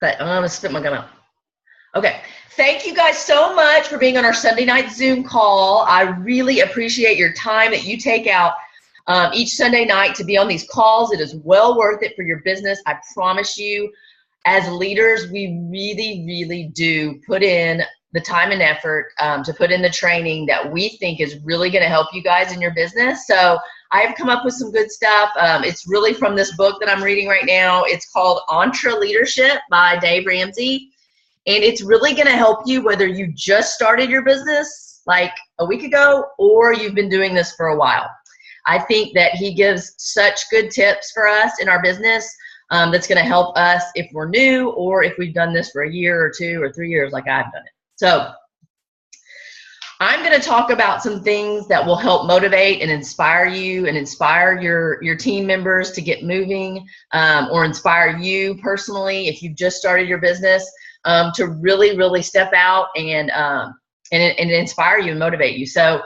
But I'm going to spit my gum out. Okay. Thank you guys so much for being on our Sunday night Zoom call. I really appreciate your time that you take out each Sunday night to be on these calls. It is well worth it for your business. I promise you, as leaders, we really, really do put in the time and effort to put in the training that we think is really going to help you guys in your business. So I have come up with some good stuff. It's really from this book that I'm reading right now. It's called EntreLeadership by Dave Ramsey. And it's really going to help you whether you just started your business like a week ago or you've been doing this for a while. I think that he gives such good tips for us in our business that's going to help us if we're new or if we've done this for a year or 2 or 3 years like I've done it. So I'm going to talk about some things that will help motivate and inspire you and inspire your team members to get moving or inspire you personally if you've just started your business to really, really step out and inspire you and motivate you. So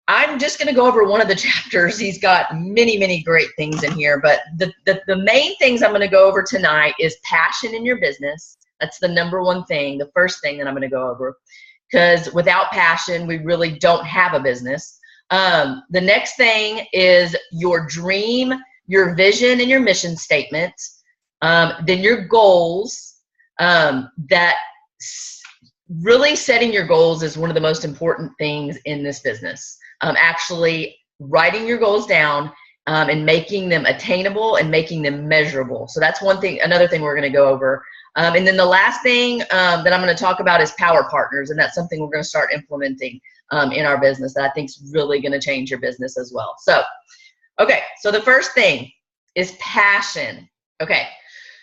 I'm just going to go over one of the chapters. He's got many, many great things in here, but the main things I'm going to go over tonight is passion in your business. That's the number one thing, the first thing that I'm going to go over, because without passion, we really don't have a business. The next thing is your dream, your vision, and your mission statement. Then your goals. That really setting your goals is one of the most important things in this business. Actually writing your goals down and making them attainable and making them measurable. So that's one thing, another thing we're going to go over. And then the last thing that I'm going to talk about is power partners, and that's something we're going to start implementing in our business that I think is really going to change your business as well. So, okay, so the first thing is passion. Okay,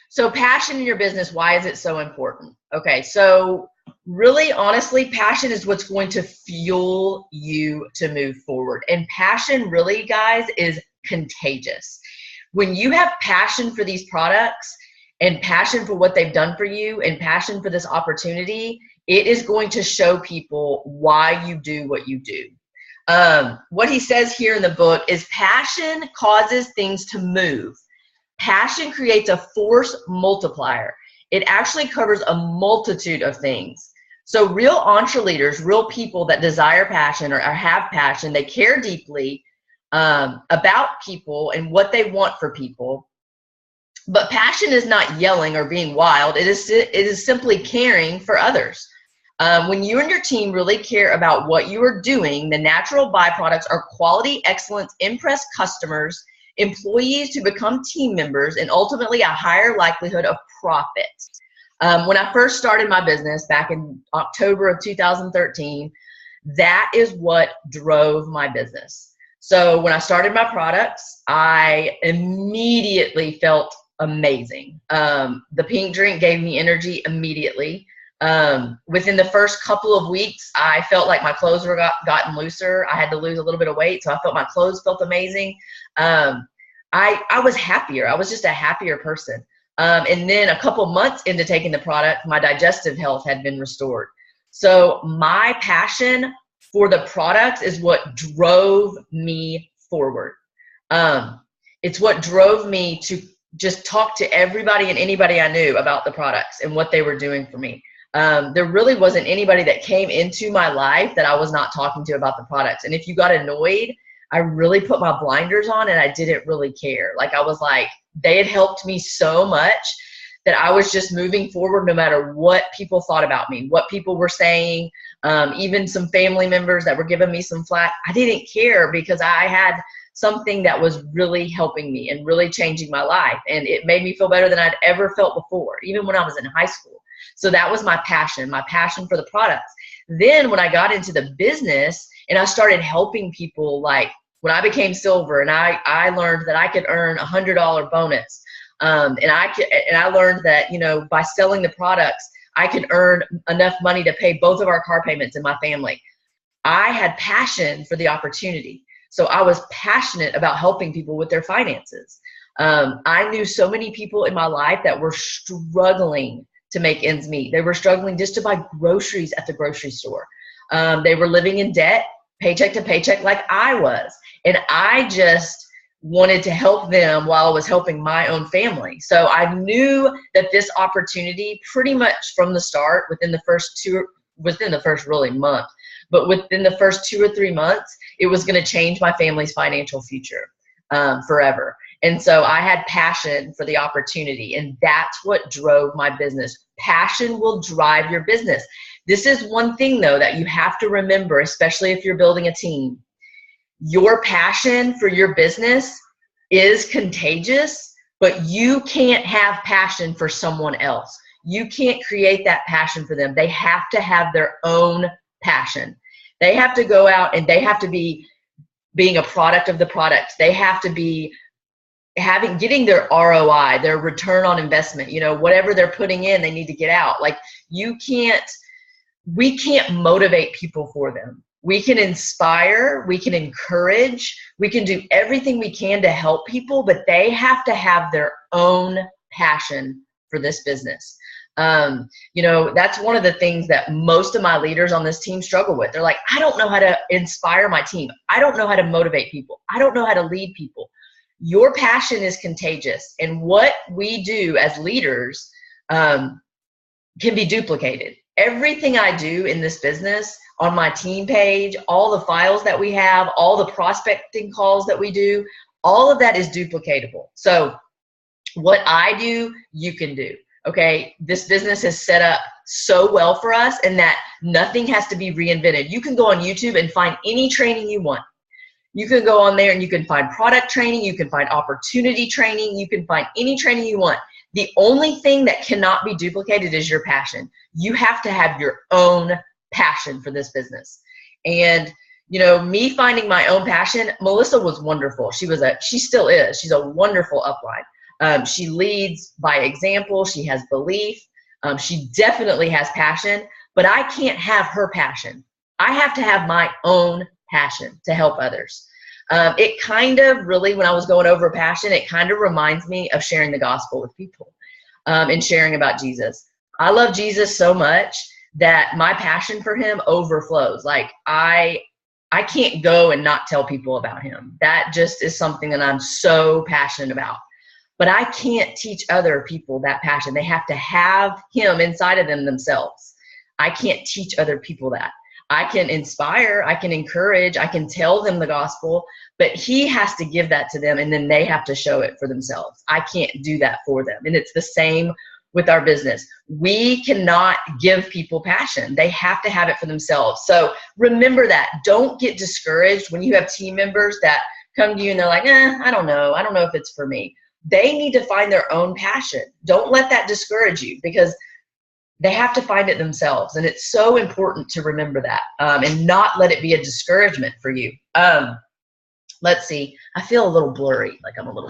so passion in your business, why is it so important? Okay, so really, honestly, passion is what's going to fuel you to move forward. And passion really, guys, is contagious. When you have passion for these products and passion for what they've done for you and passion for this opportunity, it is going to show people why you do what you do. What he says here in the book is passion causes things to move. Passion creates a force multiplier. It actually covers a multitude of things. So real EntreLeaders, real people that desire passion or have passion, they care deeply about people and what they want for people. But passion is not yelling or being wild. It is simply caring for others. When you and your team really care about what you are doing, the natural byproducts are quality, excellence, impress customers, employees who become team members, and ultimately a higher likelihood of profit. When I first started my business back in October of 2013, that is what drove my business. So when I started my products, I immediately felt amazing. The pink drink gave me energy immediately. Within the first couple of weeks, I felt like my clothes were gotten looser. I had to lose a little bit of weight, so I felt my clothes felt amazing. I was happier. I was just a happier person. And then a couple months into taking the product, my digestive health had been restored. So my passion for the products is what drove me forward. It's what drove me to just talk to everybody and anybody I knew about the products and what they were doing for me. There really wasn't anybody that came into my life that I was not talking to about the products. And if you got annoyed, I really put my blinders on and I didn't really care. Like I was like, they had helped me so much that I was just moving forward no matter what people thought about me, what people were saying, even some family members that were giving me some flack. I didn't care because I had something that was really helping me and really changing my life. And it made me feel better than I'd ever felt before, even when I was in high school. So that was my passion for the products. Then when I got into the business and I started helping people, like when I became silver and I learned that I could earn $100 bonus. And I learned that, you know, by selling the products, I could earn enough money to pay both of our car payments in my family. I had passion for the opportunity. So I was passionate about helping people with their finances. I knew so many people in my life that were struggling to make ends meet. They were struggling just to buy groceries at the grocery store. They were living in debt, paycheck to paycheck, like I was. And I just wanted to help them while I was helping my own family. So I knew that this opportunity pretty much from the start, within the first really month, but within the first 2 or 3 months, it was going to change my family's financial future forever. And so I had passion for the opportunity, and that's what drove my business. Passion will drive your business. This is one thing, though, that you have to remember, especially if you're building a team. Your passion for your business is contagious, but you can't have passion for someone else. You can't create that passion for them. They have to have their own passion. They have to go out and they have to be being a product of the product. They have to be getting their ROI, their return on investment, whatever they're putting in, they need to get out. Like we can't motivate people for them. We can inspire, we can encourage, we can do everything we can to help people, but they have to have their own passion for this business. That's one of the things that most of my leaders on this team struggle with. They're like, I don't know how to inspire my team. I don't know how to motivate people. I don't know how to lead people. Your passion is contagious, and what we do as leaders can be duplicated. Everything I do in this business, on my team page, all the files that we have, all the prospecting calls that we do, all of that is duplicatable. So what I do, you can do. Okay, this business is set up so well for us, and that nothing has to be reinvented. You can go on YouTube and find any training you want. You can go on there and you can find product training, you can find opportunity training, you can find any training you want. The only thing that cannot be duplicated is your passion. You have to have your own passion for this business. And me finding my own passion, Melissa was wonderful. She still is. She's a wonderful upline. She leads by example. She has belief. She definitely has passion, but I can't have her passion. I have to have my own passion to help others. It kind of really, when I was going over passion, it kind of reminds me of sharing the gospel with people and sharing about Jesus. I love Jesus so much that my passion for him overflows. Like I can't go and not tell people about him. That just is something that I'm so passionate about. But I can't teach other people that passion. They have to have him inside of them themselves. I can't teach other people that. I can inspire, I can encourage, I can tell them the gospel, but he has to give that to them, and then they have to show it for themselves. I can't do that for them. And it's the same with our business. We cannot give people passion. They have to have it for themselves. So remember that. Don't get discouraged when you have team members that come to you and they're like, I don't know if it's for me. They need to find their own passion. Don't let that discourage you, because they have to find it themselves. And it's so important to remember that and not let it be a discouragement for you. Let's see. I feel a little blurry.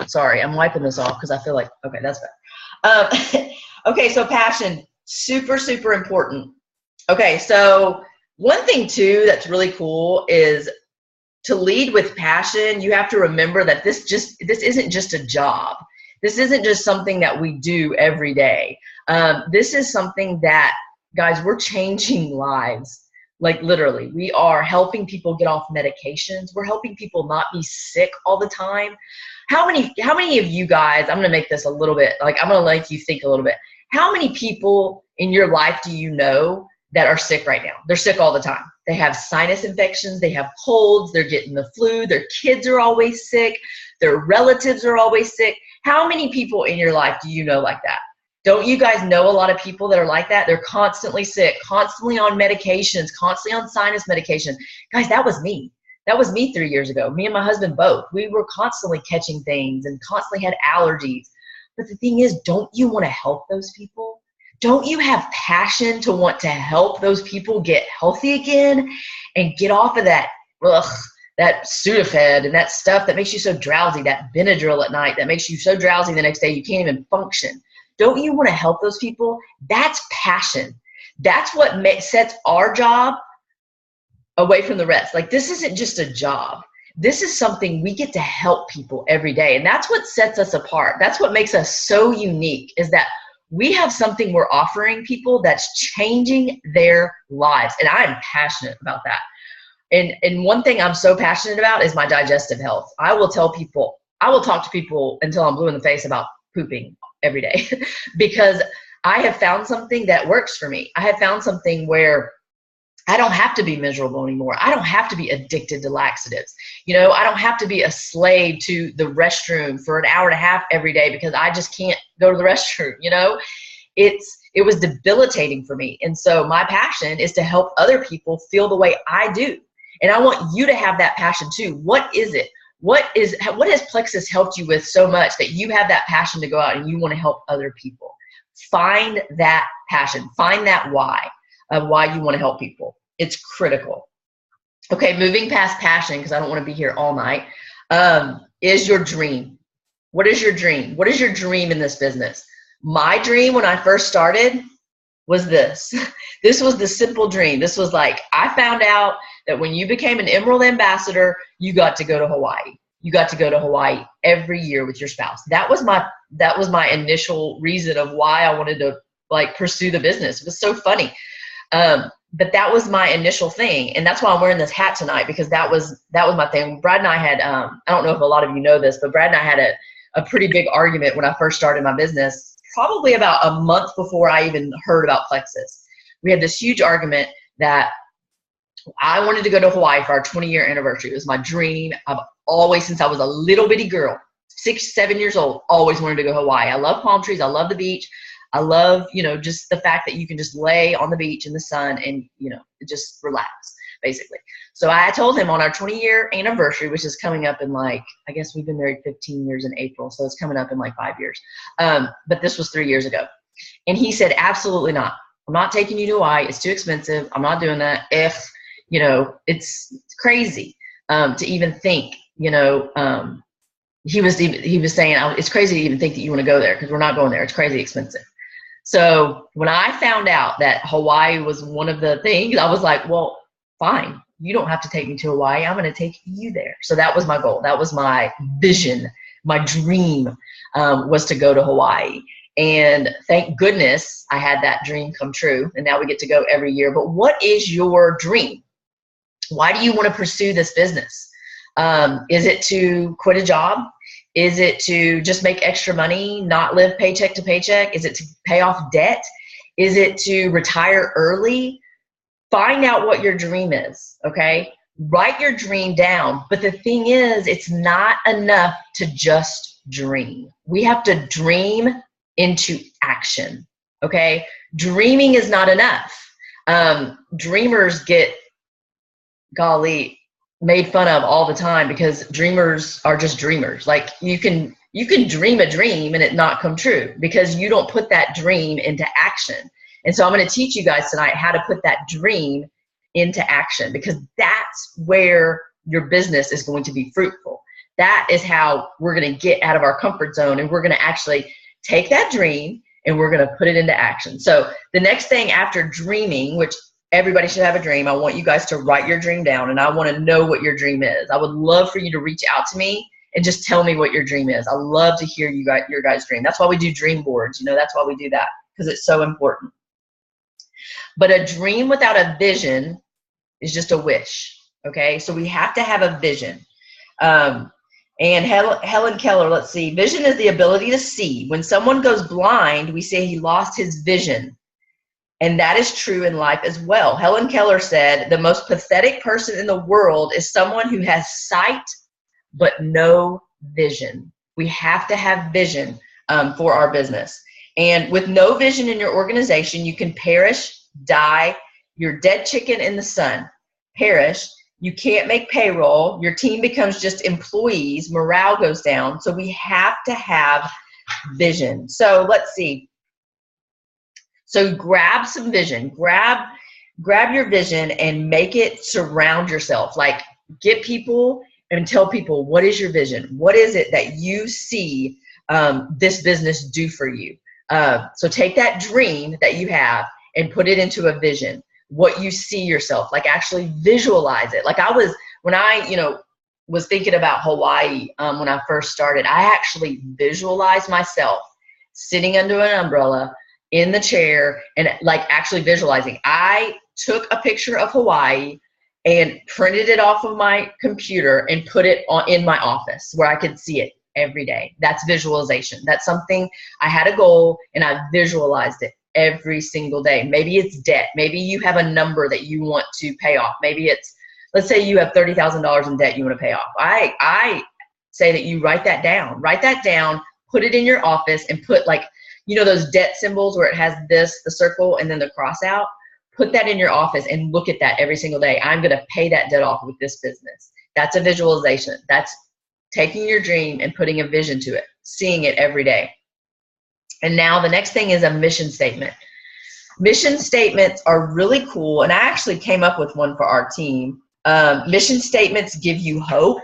Sorry. I'm wiping this off because I feel like, okay, that's better. Okay, so passion, super, super important. Okay, so one thing too that's really cool is to lead with passion. You have to remember that this isn't just a job. This isn't just something that we do every day. This is something that, guys, we're changing lives. Like literally, we are helping people get off medications. We're helping people not be sick all the time. How many of you guys, I'm going to make this a little bit, I'm going to let you think a little bit. How many people in your life do you know that are sick right now? They're sick all the time. They have sinus infections. They have colds. They're getting the flu. Their kids are always sick. Their relatives are always sick. How many people in your life do you know like that? Don't you guys know a lot of people that are like that? They're constantly sick, constantly on medications, constantly on sinus medication. Guys, that was me. That was me 3 years ago. Me and my husband both. We were constantly catching things and constantly had allergies. But the thing is, don't you want to help those people? Don't you have passion to want to help those people get healthy again and get off of that Sudafed and that stuff that makes you so drowsy, that Benadryl at night that makes you so drowsy the next day you can't even function? Don't you want to help those people? That's passion. That's what sets our job away from the rest. Like, this isn't just a job. This is something we get to help people every day. And that's what sets us apart. That's what makes us so unique, is that we have something we're offering people that's changing their lives. And I'm passionate about that. And one thing I'm so passionate about is my digestive health. I will tell people I will talk to people until I'm blue in the face about pooping every day because I have found something that works for me. I have found something where I don't have to be miserable anymore. I don't have to be addicted to laxatives. You know, I don't have to be a slave to the restroom for an hour and a half every day because I just can't go to the restroom. You know, it was debilitating for me. And so my passion is to help other people feel the way I do. And I want you to have that passion too. What is it? What has Plexus helped you with so much that you have that passion to go out and you want to help other people? Find that passion. Find that why of why you want to help people. It's critical. Okay, moving past passion, because I don't want to be here all night, is your dream. What is your dream? What is your dream in this business? My dream when I first started was this. This was the simple dream. This was like, I found out that when you became an Emerald Ambassador, you got to go to Hawaii. You got to go to Hawaii every year with your spouse. That was my initial reason of why I wanted to like pursue the business. It was so funny. But that was my initial thing. And that's why I'm wearing this hat tonight, because that was my thing. Brad and I had, I don't know if a lot of you know this, but Brad and I had a pretty big argument when I first started my business, probably about a month before I even heard about Plexus. We had this huge argument that I wanted to go to Hawaii for our 20-year anniversary. It was my dream. I've always, since I was a little bitty girl, 6, 7 years old, always wanted to go to Hawaii. I love palm trees. I love the beach. I love, you know, just the fact that you can just lay on the beach in the sun and, you know, just relax, basically. So I told him on our 20-year anniversary, which is coming up in like, I guess we've been married 15 years in April, so it's coming up in like 5 years. But this was 3 years ago. And he said, absolutely not. I'm not taking you to Hawaii. It's too expensive. I'm not doing that. You know, it's crazy to even think, you know, he was saying, it's crazy to even think that you want to go there because we're not going there. It's crazy expensive. So when I found out that Hawaii was one of the things, I was like, well, fine. You don't have to take me to Hawaii. I'm going to take you there. So that was my goal. That was my vision. My dream was to go to Hawaii. And thank goodness I had that dream come true. And now we get to go every year. But what is your dream? Why do you want to pursue this business? Is it to quit a job? Is it to just make extra money, not live paycheck to paycheck? Is it to pay off debt? Is it to retire early? Find out what your dream is, okay? Write your dream down. But the thing is, it's not enough to just dream. We have to dream into action, okay? Dreaming is not enough. Dreamers get, golly, made fun of all the time because dreamers are just dreamers. Like you can dream a dream and it not come true because you don't put that dream into action. And so I'm going to teach you guys tonight how to put that dream into action, because that's where your business is going to be fruitful. That is how we're going to get out of our comfort zone, and we're going to actually take that dream and we're going to put it into action. So the next thing after dreaming, which everybody should have a dream. I want you guys to write your dream down, and I want to know what your dream is. I would love for you to reach out to me and just tell me what your dream is. I love to hear your guys' dream. That's why we do dream boards. You know, that's why we do that, because it's so important. But a dream without a vision is just a wish, okay? So we have to have a vision. And Helen Keller, let's see. Vision is the ability to see. When someone goes blind, we say he lost his vision. And that is true in life as well. Helen Keller said, the most pathetic person in the world is someone who has sight but no vision. We have to have vision for our business. And with no vision in your organization, you can perish, die, you're dead chicken in the sun. Perish, you can't make payroll, your team becomes just employees, morale goes down. So we have to have vision. So let's see. So grab some vision, grab your vision and make it surround yourself. Like get people and tell people, what is your vision? What is it that you see this business do for you? So take that dream that you have and put it into a vision, what you see yourself, like actually visualize it. Like when I was thinking about Hawaii when I first started, I actually visualized myself sitting under an umbrella in the chair and like actually visualizing. I took a picture of Hawaii and printed it off of my computer and put it in my office where I could see it every day. That's visualization. That's something I had a goal and I visualized it every single day. Maybe it's debt. Maybe you have a number that you want to pay off. Maybe it's, let's say you have $30,000 in debt you want to pay off. I say that you write that down. Write that down, put it in your office, and put, like, you know, those debt symbols where it has this, the circle, and then the cross out. Put that in your office and look at that every single day. I'm going to pay that debt off with this business. That's a visualization. That's taking your dream and putting a vision to it, seeing it every day. And now the next thing is a mission statement. Mission statements are really cool, and I actually came up with one for our team. Mission statements give you hope.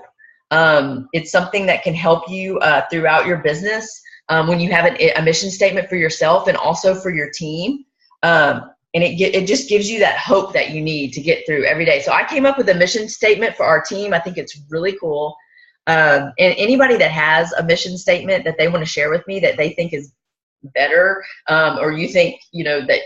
It's something that can help you throughout your business when you have a mission statement for yourself and also for your team. And it just gives you that hope that you need to get through every day. So I came up with a mission statement for our team. I think it's really cool. And anybody that has a mission statement that they want to share with me that they think is better, or you think, you know, that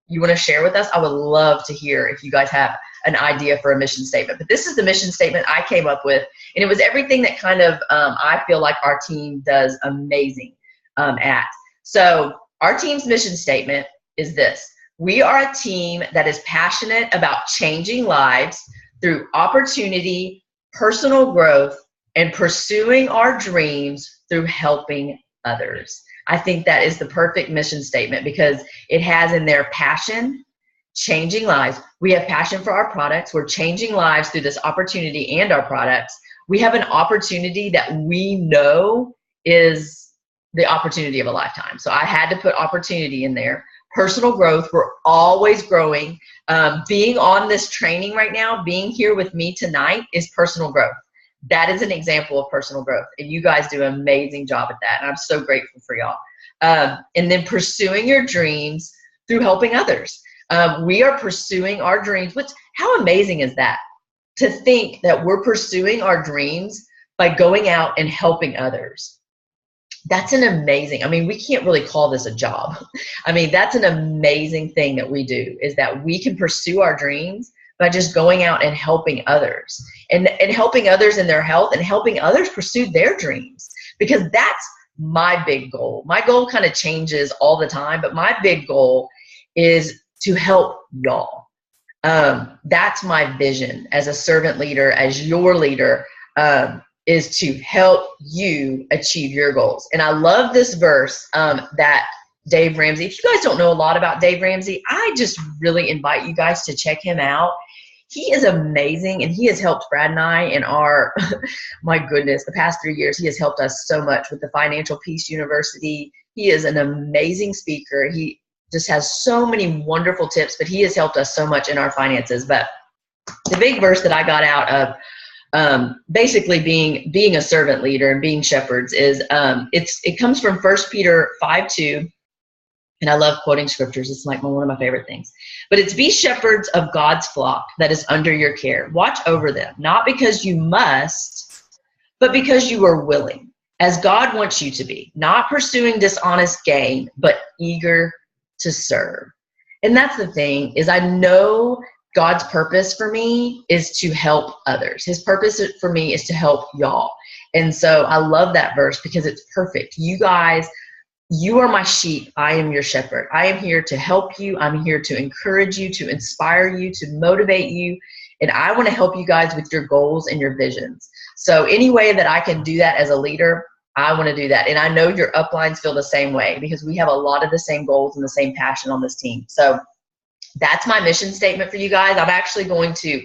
you want to share with us, I would love to hear if you guys have an idea for a mission statement. But this is the mission statement I came up with, and it was everything that kind of I feel like our team does amazing at. So our team's mission statement is this: we are a team that is passionate about changing lives through opportunity, personal growth, and pursuing our dreams through helping others. I think that is the perfect mission statement because it has in there passion, changing lives. We have passion for our products. We're changing lives through this opportunity and our products. We have an opportunity that we know is the opportunity of a lifetime. So I had to put opportunity in there. Personal growth, we're always growing. Being on this training right now, being here with me tonight is personal growth. That is an example of personal growth. And you guys do an amazing job at that. And I'm so grateful for y'all. And then pursuing your dreams through helping others. We are pursuing our dreams. How amazing is that? To think that we're pursuing our dreams by going out and helping others. That's an amazing, I mean, we can't really call this a job. I mean, that's an amazing thing that we do, is that we can pursue our dreams by just going out and helping others and helping others in their health and helping others pursue their dreams, because that's my big goal. My goal kind of changes all the time, but my big goal is to help y'all. That's my vision as a servant leader, as your leader, is to help you achieve your goals. And I love this verse that Dave Ramsey, if you guys don't know a lot about Dave Ramsey, I just really invite you guys to check him out. He is amazing, and he has helped Brad and I in our, my goodness, the past 3 years, he has helped us so much with the Financial Peace University. He is an amazing speaker. He just has so many wonderful tips, but he has helped us so much in our finances. But the big verse that I got out of basically being a servant leader and being shepherds is it comes from 1 Peter 5:2, and I love quoting scriptures. It's like one of my favorite things. But it's, be shepherds of God's flock that is under your care. Watch over them, not because you must, but because you are willing, as God wants you to be, not pursuing dishonest gain, but eager to serve. And that's the thing, is I know God's purpose for me is to help others. His purpose for me is to help y'all. And so I love that verse because it's perfect. You guys, you are my sheep. I am your shepherd. I am here to help you. I'm here to encourage you, to inspire you, to motivate you. And I want to help you guys with your goals and your visions. So any way that I can do that as a leader, I want to do that. And I know your uplines feel the same way, because we have a lot of the same goals and the same passion on this team. So that's my mission statement for you guys. I'm actually going to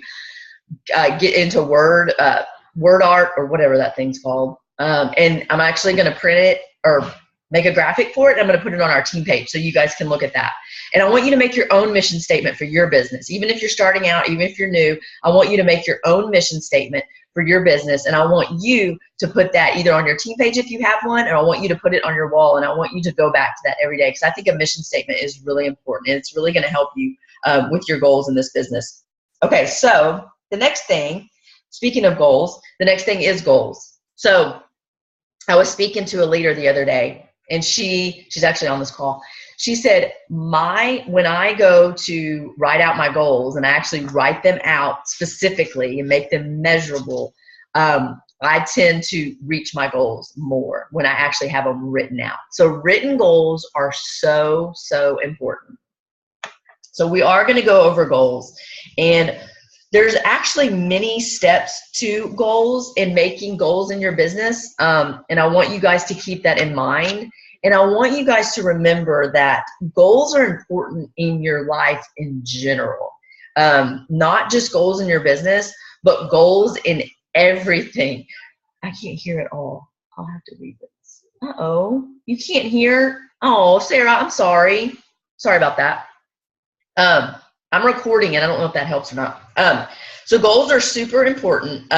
get into word art, or whatever that thing's called. And I'm actually going to print it or make a graphic for it. And I'm going to put it on our team page so you guys can look at that. And I want you to make your own mission statement for your business. Even if you're starting out, even if you're new, I want you to make your own mission statement for your business. And I want you to put that either on your team page if you have one, or I want you to put it on your wall. And I want you to go back to that every day, because I think a mission statement is really important, and it's really going to help you with your goals in this business. Okay, so the next thing, speaking of goals, the next thing is goals. So I was speaking to a leader the other day, and she's actually on this call. She said, when I go to write out my goals, and I actually write them out specifically and make them measurable, I tend to reach my goals more when I actually have them written out. So written goals are so, so important. So we are going to go over goals, and there's actually many steps to goals in making goals in your business. And I want you guys to keep that in mind. And I want you guys to remember that goals are important in your life in general. Not just goals in your business, but goals in everything. I can't hear it all. I'll have to read this. Uh-oh, you can't hear? Oh, Sarah, I'm sorry. Sorry about that. I'm recording and I don't know if that helps or not. So goals are super important.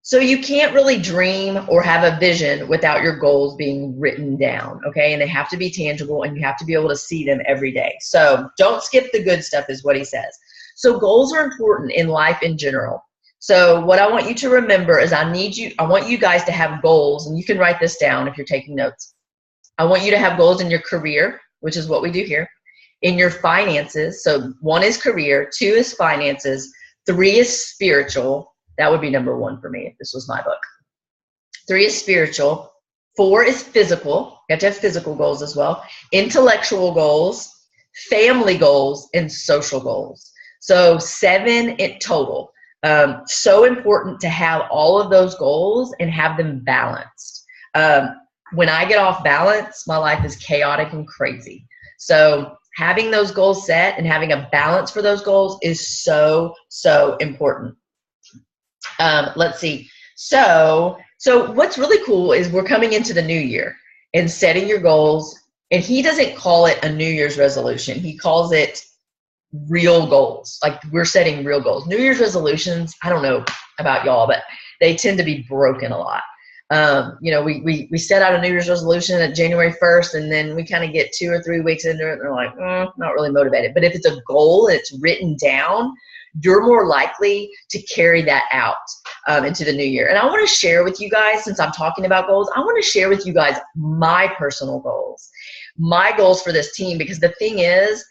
So you can't really dream or have a vision without your goals being written down, okay? And they have to be tangible and you have to be able to see them every day. So don't skip the good stuff is what he says. So goals are important in life in general. So what I want you to remember is I want you guys to have goals, and you can write this down if you're taking notes. I want you to have goals in your career, which is what we do here, in your finances. So 1 is career, 2 is finances, 3 is spiritual. That would be number 1 for me if this was my book. 3 is spiritual, 4 is physical. You have to have physical goals as well. Intellectual goals, family goals, and social goals. So 7 in total. So important to have all of those goals and have them balanced. When I get off balance, my life is chaotic and crazy. So having those goals set and having a balance for those goals is so, so important. Let's see. So what's really cool is we're coming into the new year and setting your goals. And he doesn't call it a New Year's resolution. He calls it real goals. Like, we're setting real goals. New Year's resolutions, I don't know about y'all, but they tend to be broken a lot. You know, we set out a New Year's resolution at January 1st, and then we kind of get 2 or 3 weeks into it and they're like, not really motivated. But if it's a goal and it's written down, you're more likely to carry that out into the new year. And I want to share with you guys, since I'm talking about goals, I want to share with you guys my personal goals, my goals for this team, because the thing is,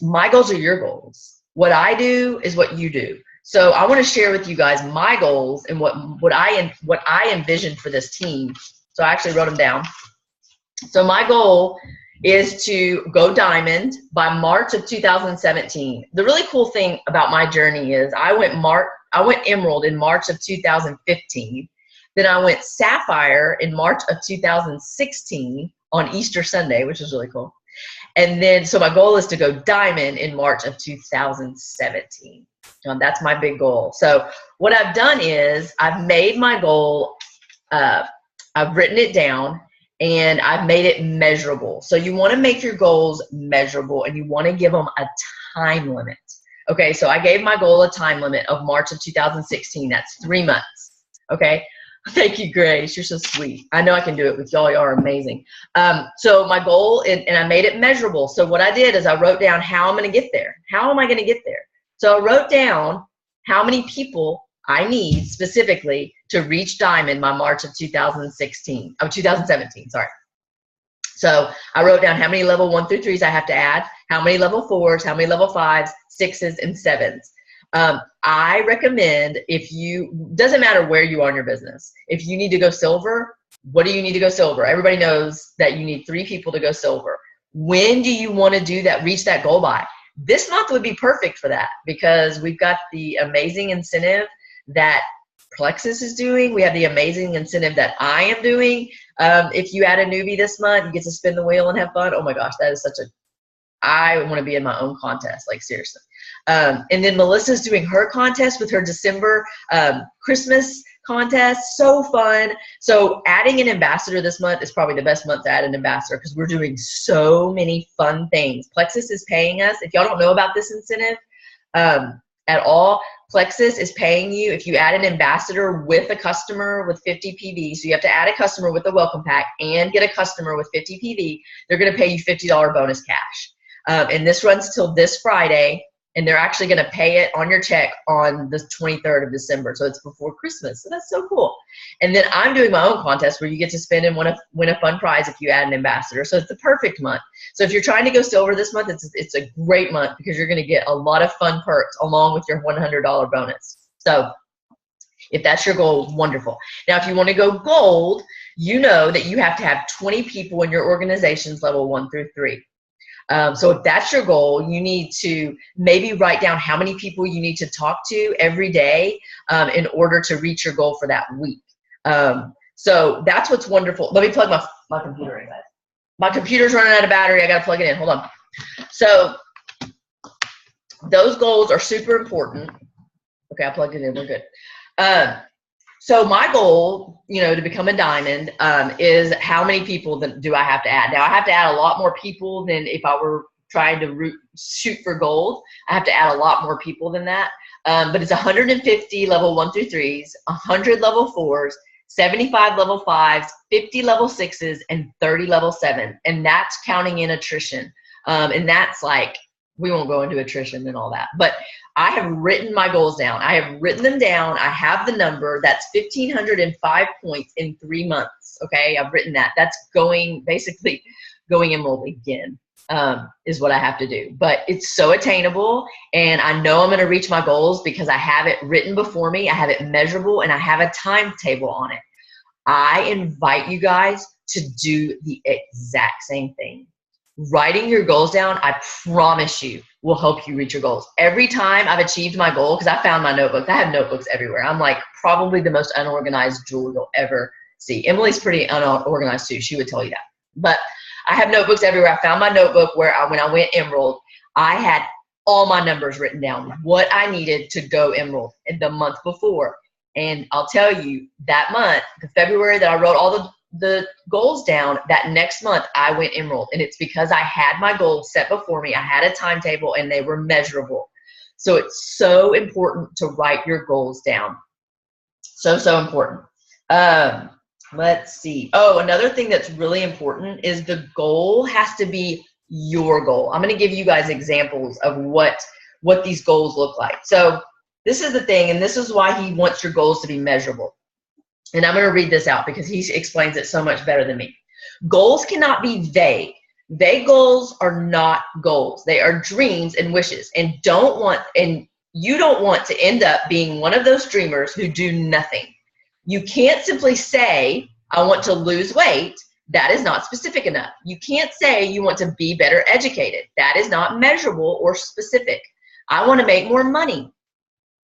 my goals are your goals. What I do is what you do. So I want to share with you guys my goals and what I envisioned for this team. So I actually wrote them down. So my goal is to go diamond by March of 2017. The really cool thing about my journey is I went emerald in March of 2015. Then I went sapphire in March of 2016 on Easter Sunday, which was really cool. And then, so my goal is to go diamond in March of 2017. That's my big goal. So what I've done is I've made my goal, I've written it down, and I've made it measurable. So you want to make your goals measurable, and you want to give them a time limit. Okay, so I gave my goal a time limit of March of 2016. That's 3 months. Okay. Thank you, Grace. You're so sweet. I know I can do it with y'all. Y'all are amazing. So my goal, and I made it measurable. So what I did is I wrote down how I'm going to get there. How am I going to get there? So I wrote down how many people I need specifically to reach diamond by March of 2017, sorry. So I wrote down how many level 1 through 3s I have to add, how many level 4s, how many level 5s, 6s, and 7s. I recommend, doesn't matter where you are in your business, if you need to go silver, what do you need to go silver? Everybody knows that you need 3 people to go silver. When do you want to do that, reach that goal by? This month would be perfect for that, because we've got the amazing incentive that Plexus is doing. We have the amazing incentive that I am doing. If you add a newbie this month, you get to spin the wheel and have fun. Oh my gosh, that is I want to be in my own contest, like seriously. And then Melissa's doing her contest with her December Christmas contest. So fun. So adding an ambassador this month is probably the best month to add an ambassador, because we're doing so many fun things. Plexus is paying us. If y'all don't know about this incentive at all, Plexus is paying you if you add an ambassador with a customer with 50 PV. So you have to add a customer with a welcome pack and get a customer with 50 PV. They're going to pay you $50 bonus cash. And this runs till this Friday, and they're actually going to pay it on your check on the 23rd of December. So it's before Christmas. So that's so cool. And then I'm doing my own contest where you get to spend and win a fun prize if you add an ambassador. So it's the perfect month. So if you're trying to go silver this month, it's a great month, because you're going to get a lot of fun perks along with your $100 bonus. So If that's your goal, wonderful. Now, if you want to go gold, you know that you have to have 20 people in your organization's level 1 through 3. So if that's your goal, you need to maybe write down how many people you need to talk to every day in order to reach your goal for that week. So that's what's wonderful. Let me plug my computer in, guys. My computer's running out of battery. I got to plug it in. Hold on. So those goals are super important. Okay, I plugged it in. We're good. So my goal, to become a diamond is how many people do I have to add? Now, I have to add a lot more people than if I were trying to shoot for gold. I have to add a lot more people than that. But it's 150 level 1 through 3s, 100 level 4s, 75 level 5s, 50 level 6s, and 30 level 7s. And that's counting in attrition. And that's like, we won't go into attrition and all that. But I have written my goals down. I have written them down. I have the number. That's 1,505 points in 3 months. Okay, I've written that. That's basically going emerald again is what I have to do. But it's so attainable, and I know I'm going to reach my goals because I have it written before me. I have it measurable, and I have a timetable on it. I invite you guys to do the exact same thing. Writing your goals down, I promise you, will help you reach your goals. Every time I've achieved my goal, because I found my notebook. I have notebooks everywhere. I'm like probably the most unorganized jewel you'll ever see. Emily's pretty unorganized too. She would tell you that. But I have notebooks everywhere. I found my notebook where when I went emerald, I had all my numbers written down, what I needed to go emerald in the month before. And I'll tell you, that month, the February that I wrote all the goals down, that next month I went emerald. And it's because I had my goals set before me. I had a timetable and they were measurable. So it's so important to write your goals down. So important. Let's see. Oh, another thing that's really important is the goal has to be your goal. I'm going to give you guys examples of what these goals look like. So this is the thing, and this is why he wants your goals to be measurable. And I'm going to read this out because he explains it so much better than me. Goals cannot be vague. Vague goals are not goals. They are dreams and wishes, and you don't want to end up being one of those dreamers who do nothing. You can't simply say, I want to lose weight. That is not specific enough. You can't say you want to be better educated. That is not measurable or specific. I want to make more money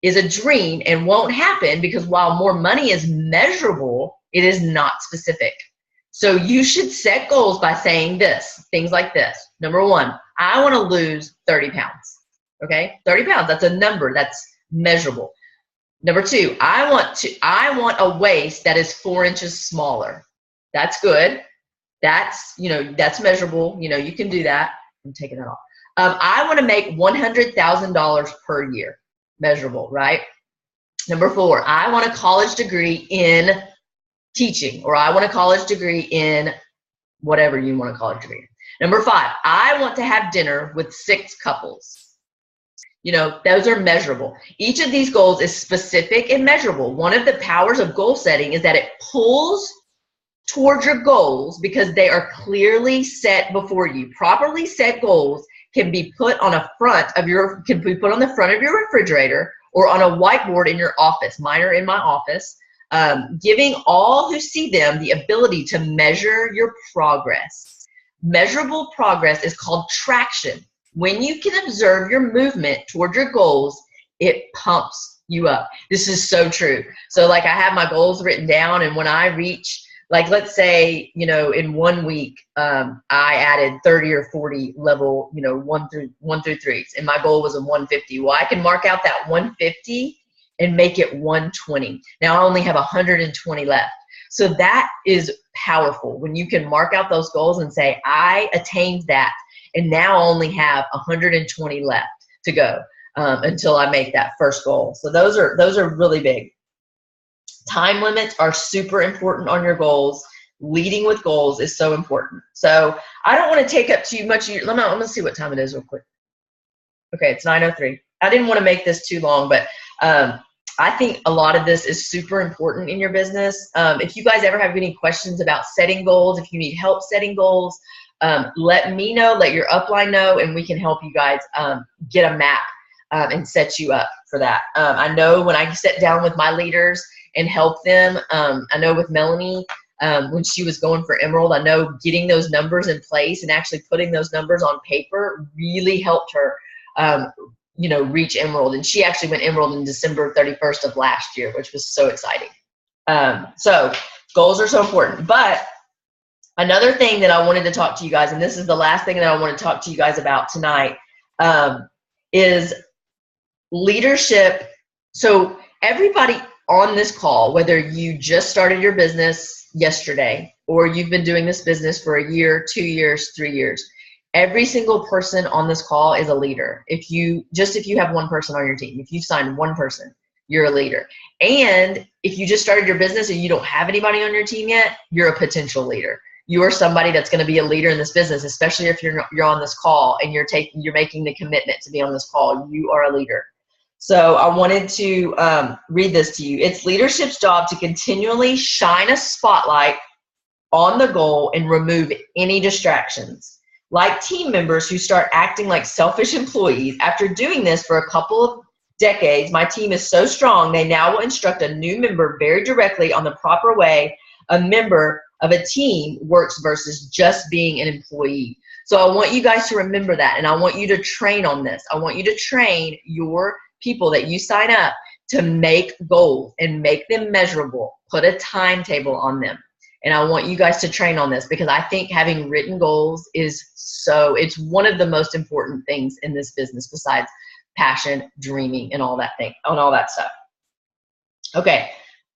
is a dream and won't happen because while more money is measurable, it is not specific. So you should set goals by saying things like this. Number 1, I want to lose 30 pounds. Okay, 30 pounds, that's a number, that's measurable. Number 2, I want a waist that is 4 inches smaller. That's good. That's measurable. You can do that. I'm taking that off. I want to make $100,000 per year. Measurable, right? Number 4, I want a college degree in teaching, or I want a college degree in whatever you want a college degree in. Number 5, I want to have dinner with 6 couples. Those are measurable. Each of these goals is specific and measurable. One of the powers of goal setting is that it pulls towards your goals because they are clearly set before you. Properly set goals can be put on the front of your refrigerator or on a whiteboard in your office. Mine are in my office, giving all who see them the ability to measure your progress. Measurable progress is called traction. When you can observe your movement toward your goals, it pumps you up. This is so true. So like I have my goals written down, and when I reach, like let's say, in 1 week, I added 30 or 40 level, 1 through 3s, and my goal was a 150. Well, I can mark out that 150 and make it 120. Now I only have 120 left. So that is powerful when you can mark out those goals and say, I attained that. And now I only have 120 left to go until I make that first goal. So those are really big. Time limits are super important on your goals. Leading with goals is so important. So I don't want to take up too much. Let me see what time it is real quick. Okay, it's 9:03. I didn't want to make this too long, but I think a lot of this is super important in your business. If you guys ever have any questions about setting goals, if you need help setting goals, let me know, let your upline know, and we can help you guys get a map and set you up for that. I know when I sit down with my leaders and help them. I know with Melanie, when she was going for Emerald, I know getting those numbers in place and actually putting those numbers on paper really helped her, reach Emerald. And she actually went Emerald in December 31st of last year, which was so exciting. So goals are so important. But another thing that I wanted to talk to you guys, and this is the last thing that I want to talk to you guys about tonight, is leadership. So everybody on this call, whether you just started your business yesterday or you've been doing this business for a year, 2 years, 3 years, every single person on this call is a leader. If you have one person on your team, if you've signed one person, you're a leader. And if you just started your business and you don't have anybody on your team yet, you're a potential leader. You're somebody that's going to be a leader in this business, especially if you're on this call and you're making the commitment to be on this call. You are a leader. So I wanted to read this to you. It's leadership's job to continually shine a spotlight on the goal and remove any distractions. Like team members who start acting like selfish employees, after doing this for a couple of decades, my team is so strong, they now will instruct a new member very directly on the proper way a member of a team works versus just being an employee. So I want you guys to remember that, and I want you to train on this. I want you to train your people that you sign up to make goals and make them measurable. Put a timetable on them. And I want you guys to train on this, because I think having written goals it's one of the most important things in this business besides passion, dreaming, and all that stuff. Okay.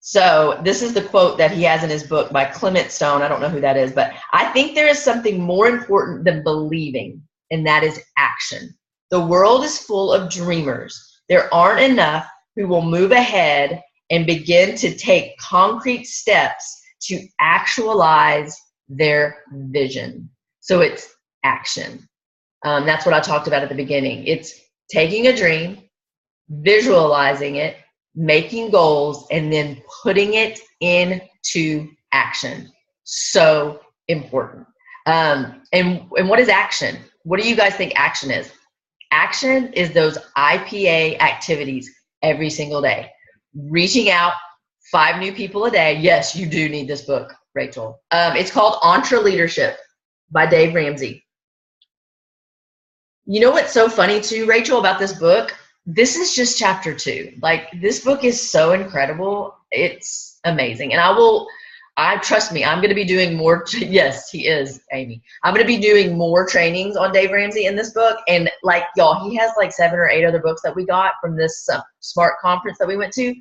So this is the quote that he has in his book by Clement Stone. I don't know who that is, but I think there is something more important than believing, and that is action. The world is full of dreamers. There aren't enough who will move ahead and begin to take concrete steps to actualize their vision. So it's action. That's what I talked about at the beginning. It's taking a dream, visualizing it, making goals, and then putting it into action. So important. And what is action? What do you guys think action is? Action is those IPA activities every single day. Reaching out 5 new people a day. Yes, you do need this book, Rachel. It's called EntreLeadership by Dave Ramsey. You know what's so funny too, Rachel, about this book? This is just chapter 2. Like, this book is so incredible. It's amazing. And trust me, I'm going to be doing more. Yes, he is, Amy. I'm going to be doing more trainings on Dave Ramsey in this book. And like, y'all, he has like 7 or 8 other books that we got from this SMART conference that we went to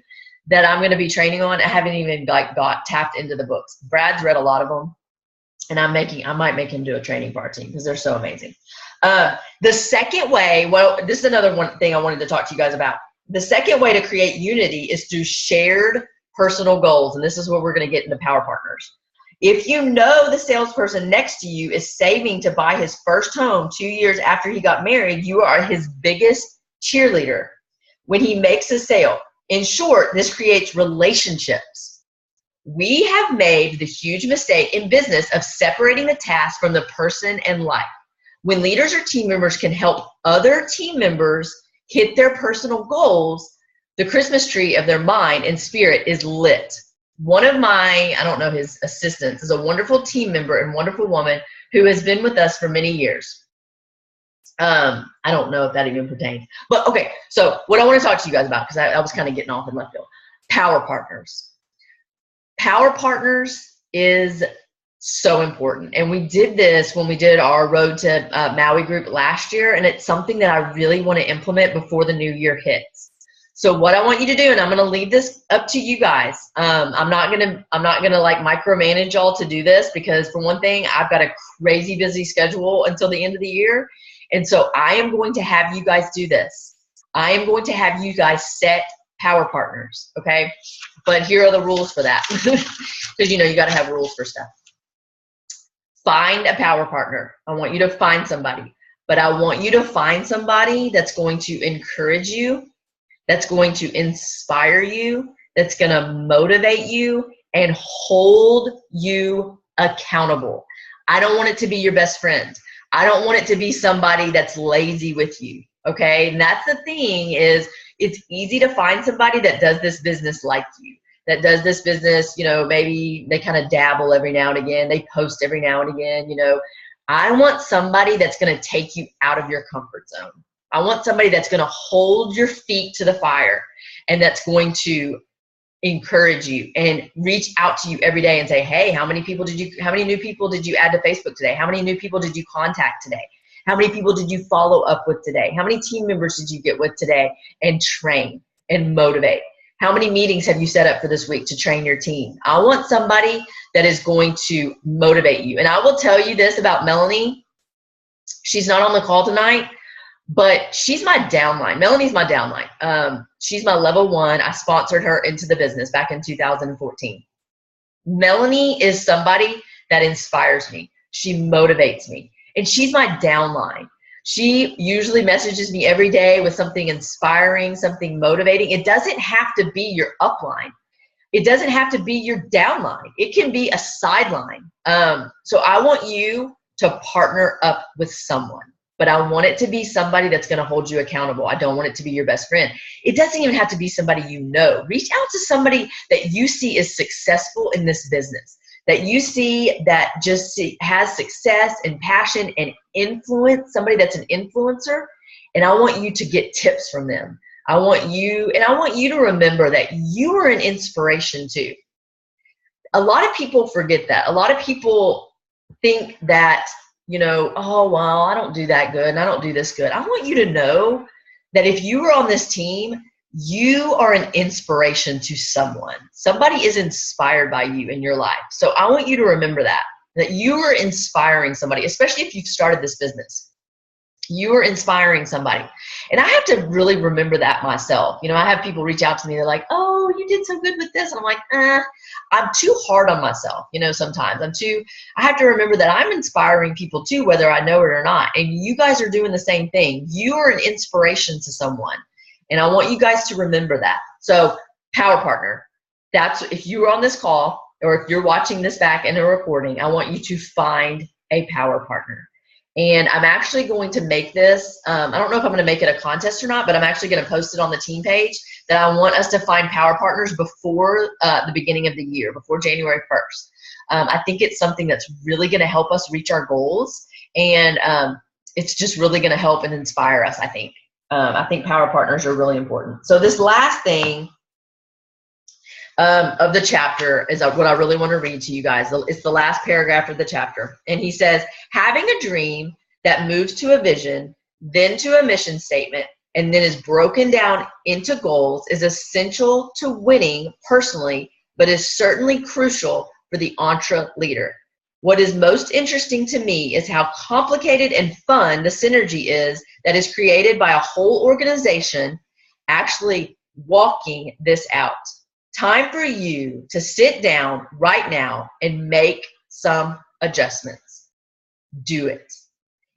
that I'm going to be training on. I haven't even got tapped into the books. Brad's read a lot of them. And I might make him do a training for our team because they're so amazing. The second way, this is another one thing I wanted to talk to you guys about. The second way to create unity is through shared personal goals. And this is where we're going to get into power partners. If you know the salesperson next to you is saving to buy his first home 2 years after he got married, you are his biggest cheerleader when he makes a sale. In short, this creates relationships. We have made the huge mistake in business of separating the task from the person and life. When leaders or team members can help other team members hit their personal goals, the Christmas tree of their mind and spirit is lit. One of my, I don't know, his assistants is a wonderful team member and wonderful woman who has been with us for many years. I don't know if that even pertains. But okay, so what I want to talk to you guys about, because I was kind of getting off in left field. Power partners. Power partners is so important. And we did this when we did our Road to Maui group last year. And it's something that I really want to implement before the new year hits. So what I want you to do, and I'm going to leave this up to you guys. I'm not going to like micromanage y'all to do this, because for one thing, I've got a crazy busy schedule until the end of the year. And so I am going to have you guys do this. I am going to have you guys set power partners. Okay. But here are the rules for that. Because, you know, you got to have rules for stuff. Find a power partner. I want you to find somebody. But I want you to find somebody that's going to encourage you, that's going to inspire you, that's going to motivate you and hold you accountable. I don't want it to be your best friend. I don't want it to be somebody that's lazy with you. Okay. And that's the thing, is it's easy to find somebody that does this business like you. that does this business, you know, maybe they kind of dabble every now and again. They post every now and again, you know. I want somebody that's going to take you out of your comfort zone. I want somebody that's going to hold your feet to the fire and that's going to encourage you and reach out to you every day and say, hey, how many new people did you add to Facebook today? How many new people did you contact today? How many people did you follow up with today? How many team members did you get with today and train and motivate? How many meetings have you set up for this week to train your team? I want somebody that is going to motivate you. And I will tell you this about Melanie. She's not on the call tonight, but she's my downline. Melanie's my downline. She's my level 1. I sponsored her into the business back in 2014. Melanie is somebody that inspires me. She motivates me. And she's my downline. She usually messages me every day with something inspiring, something motivating. It doesn't have to be your upline. It doesn't have to be your downline. It can be a sideline. So I want you to partner up with someone, but I want it to be somebody that's going to hold you accountable. I don't want it to be your best friend. It doesn't even have to be somebody you know. Reach out to somebody that you see is successful in this business, that you see that has success and passion and influence, somebody that's an influencer, and I want you to get tips from them. I want you to remember that you are an inspiration too. A lot of people forget that. A lot of people think that, you know, oh, well, I don't do that good and I don't do this good. I want you to know that if you are on this team, you are an inspiration to someone. Somebody is inspired by you in your life. So I want you to remember that you are inspiring somebody, especially if you've started this business. You are inspiring somebody. And I have to really remember that myself. You know, I have people reach out to me. They're like, oh, you did so good with this. And I'm like, I'm too hard on myself. You know, sometimes I have to remember that I'm inspiring people too, whether I know it or not. And you guys are doing the same thing. You are an inspiration to someone. And I want you guys to remember that. So power partner, that's if you were on this call or if you're watching this back in a recording, I want you to find a power partner. And I'm actually going to make this, I don't know if I'm going to make it a contest or not, but I'm actually going to post it on the team page that I want us to find power partners before the beginning of the year, before January 1st. I think it's something that's really going to help us reach our goals. And it's just really going to help and inspire us, I think. I think power partners are really important. So this last thing of the chapter is what I really want to read to you guys. It's the last paragraph of the chapter. And he says, having a dream that moves to a vision, then to a mission statement, and then is broken down into goals is essential to winning personally, but is certainly crucial for the EntreLeader. What is most interesting to me is how complicated and fun the synergy is that is created by a whole organization actually walking this out. Time for you to sit down right now and make some adjustments. Do it.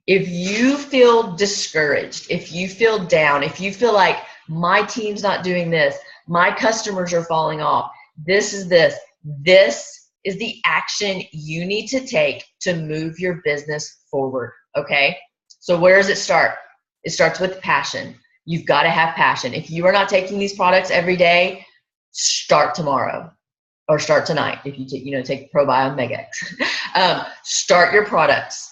If you feel discouraged, if you feel down, if you feel like my team's not doing this, my customers are falling off, this is the action you need to take to move your business forward, okay? So where does it start? It starts with passion. You've got to have passion. If you are not taking these products every day, start tomorrow or start tonight. If you take ProBio Mega X. Start your products